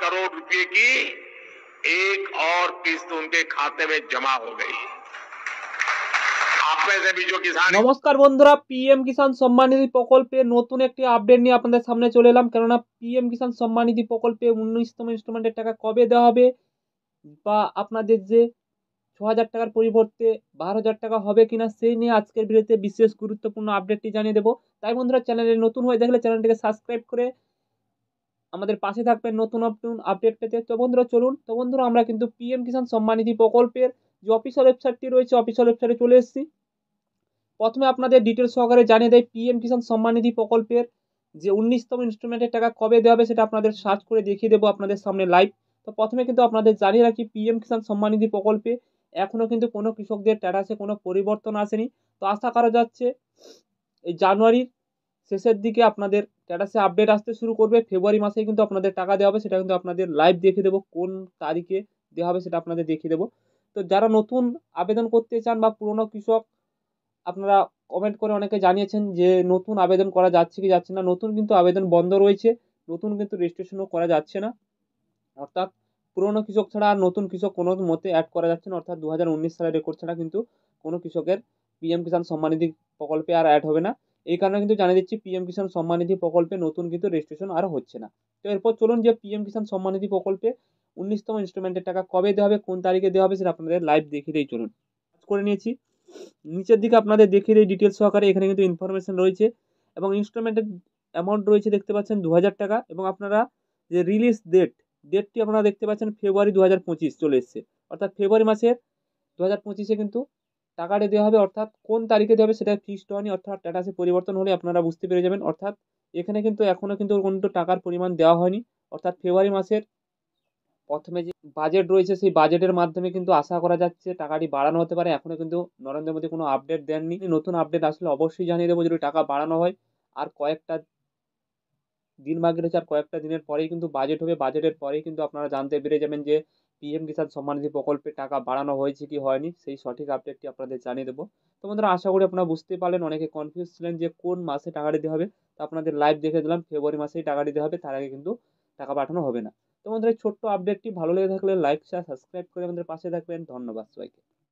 करोड़ रुपए की एक और किस्त उनके खाते में जमा हो गई। आप में से भी जो किसान নমস্কার বন্ধুরা, পিএম কিষাণ সম্মান নিধি প্রকল্পে নতুন একটি আপডেট নিয়ে আপনাদের সামনে চলে এলাম। কেননা পিএম কিষাণ সম্মান নিধি প্রকল্পে 19তম ইনস্টলমেন্টের টাকা কবে দেওয়া হবে, বা আপনাদের যে 6,000 টাকার পরিবর্তে 12,000 টাকা হবে কিনা, সেই নিয়ে আজকের ভিডিওতে বিশেষ গুরুত্বপূর্ণ আপডেটটি জানিয়ে দেবো। তাই বন্ধুরা, চ্যানেলে নতুন হয়ে দেখলে চ্যানেলটিকে সাবস্ক্রাইব করে আমাদের পাশে থাকবেন নতুন নতুন আপডেট পেতে। তো বন্ধুরা চলুন, আমরা কিন্তু পিএম কিষাণ সম্মান নিধি প্রকল্পের যে অফিসিয়াল ওয়েবসাইটটি রয়েছে, অফিসিয়াল ওয়েবসাইটে চলে এসেছি। প্রথমে আপনাদের ডিটেলস সহকারে জানিয়ে দেয় পিএম কিষাণ সম্মান নিধি প্রকল্পের যে 19তম ইনস্টলমেন্টের টাকা কবে দেওয়া হবে, সেটা আপনাদের সার্চ করে দেখিয়ে দেবো আপনাদের সামনে লাইভ। তো প্রথমে কিন্তু আপনাদের জানিয়ে রাখি, পিএম কিষাণ সম্মান নিধি প্রকল্পে এখনও কিন্তু কোনো কৃষকদের স্ট্যাটাসে কোনো পরিবর্তন আসেনি। তো আশা করা যাচ্ছে এই জানুয়ারির শেষের দিকে আপনাদের স্ট্যাটাসে আপডেট আসতে শুরু করবে। ফেব্রুয়ারি মাসেই কিন্তু আপনাদের টাকা দেওয়া হবে, সেটা কিন্তু আপনাদের লাইভ দেখিয়ে দেবো। কোন তারিখে দেওয়া হবে সেটা আপনাদের দেখিয়ে দেবো। তো যারা নতুন আবেদন করতে চান বা পুরনো কৃষক, আপনারা কমেন্ট করে অনেকে জানিয়েছেন যে নতুন আবেদন করা যাচ্ছে কি যাচ্ছে না। নতুন কিন্তু আবেদন বন্ধ রয়েছে, নতুন কিন্তু রেজিস্ট্রেশনও করা যাচ্ছে না। অর্থাৎ পুরনো কৃষক ছাড়া আর নতুন কৃষক কোনো মতে অ্যাড করা যাচ্ছে না। অর্থাৎ 2019 সালের রেকর্ড ছাড়া কিন্তু কোনো কৃষকের পিএম কিষাণ সম্মান নিধি প্রকল্পে আর অ্যাড হবে না। এই কারণে কিন্তু জানিয়ে দিচ্ছি, পিএম কিষাণ সম্মান নিধি প্রকল্পে নতুন কিন্তু রেজিস্ট্রেশন আর হচ্ছে না। তো এরপর চলুন, যে পিএম কিষাণ সম্মান নিধি প্রকল্পে 19তম ইনস্টলমেন্টের টাকা কবে দেওয়া হবে, কোন তারিখে দেওয়া হবে, সেটা আপনাদের লাইভ দেখিয়ে দিই। চলুন, করে নিয়েছি। নিচের দিকে আপনাদের দেখিয়ে দিই ডিটেলস সহকারে। এখানে কিন্তু ইনফরমেশন রয়েছে এবং ইনস্টলমেন্টের অ্যামাউন্ট রয়েছে, দেখতে পাচ্ছেন 2,000 টাকা। এবং আপনারা যে রিলিজ ডেটটি আপনারা দেখতে পাচ্ছেন, ফেব্রুয়ারি 2025 চলে এসছে। অর্থাৎ ফেব্রুয়ারি মাসের 2025-এ কিন্তু টাকাটা দেওয়া হবে। অর্থাৎ কোন তারিখে দেওয়া হবে সেটা ফিক্সড হয়নি, অর্থাৎ স্ট্যাটাসে পরিবর্তন হলে আপনারা বুঝতে পেরে যাবেন। অর্থাৎ এখানে কিন্তু এখনও কিন্তু কোনো টাকার পরিমাণ দেওয়া হয়নি। অর্থাৎ ফেব্রুয়ারি মাসের প্রথমে যে বাজেট রয়েছে, সেই বাজেটের মাধ্যমে কিন্তু আশা করা যাচ্ছে টাকাটি বাড়ানো হতে পারে। এখনও কিন্তু নরেন্দ্র মোদী কোনো আপডেট দেননি। নতুন আপডেট আসলে অবশ্যই জানিয়ে দেবো যদি টাকা বাড়ানো হয়। আর কয়েকটা দিন বাকি রয়েছে, আর কয়েকটা দিনের পরেই কিন্তু বাজেট হবে। বাজেটের পরেই কিন্তু আপনারা জানতে পেরে যাবেন যে পিএম কিষাণ সম্মান নিধি প্রকল্পে টাকা বাড়ানো হয়েছে কি হয়নি। সেই সঠিক আপডেটটি আপনাদের জানিয়ে দেবো। তো বন্ধুরা, আশা করি আপনারা বুঝতে পারলেন। অনেকে কনফিউজ ছিলেন যে কোন মাসে টাকা দিতে হবে, তো আপনাদের লাইভ দেখে দিলাম ফেব্রুয়ারি মাসেই টাকা দিতে হবে, তার আগে কিন্তু টাকা পাঠানো হবে না। তো বন্ধুরা, এই ছোট্ট আপডেটটি ভালো লেগে থাকলে লাইক শেয়ার সাবস্ক্রাইব করে আমাদের পাশে থাকবেন। ধন্যবাদ সবাইকে।